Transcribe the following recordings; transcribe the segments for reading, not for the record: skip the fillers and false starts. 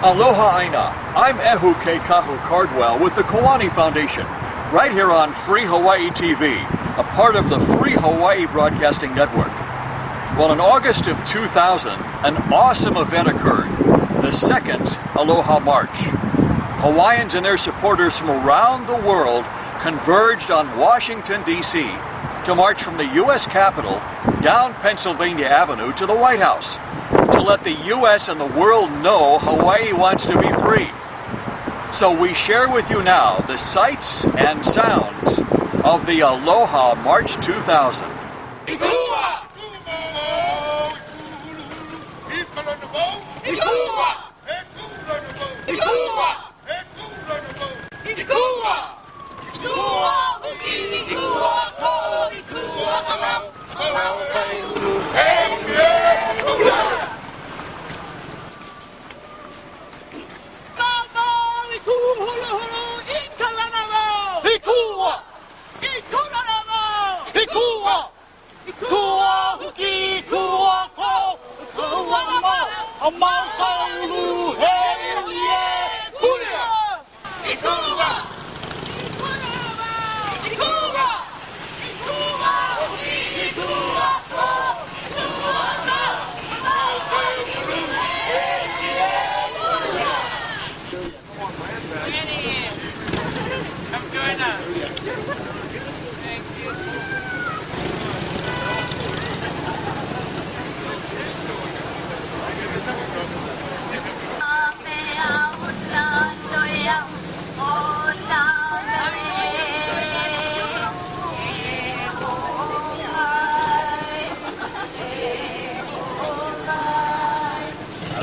Aloha Aina. I'm Ehu Keikahu Cardwell with the Koani Foundation, right here on Free Hawaii TV, a part of the Free Hawaii Broadcasting Network. Well, in August of 2000, an awesome event occurred, the second Aloha March. Hawaiians and their supporters from around the world converged on Washington, D.C. to march from the U.S. Capitol down Pennsylvania Avenue to the White House, to let the U.S. and the world know Hawaii wants to be free. So we share with you now the sights and sounds of the Aloha March 2000.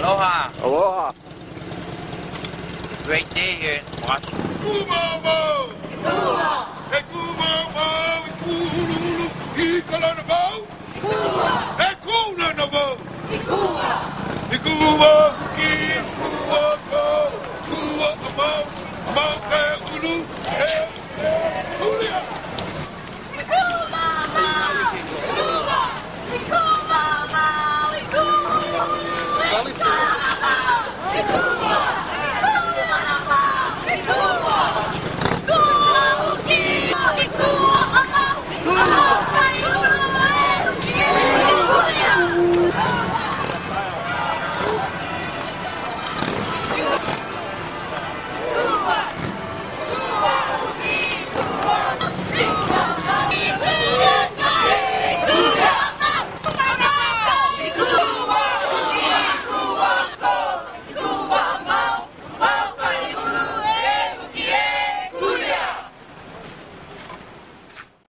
Aloha. Aloha. Great day here in Washington. Ikuwa,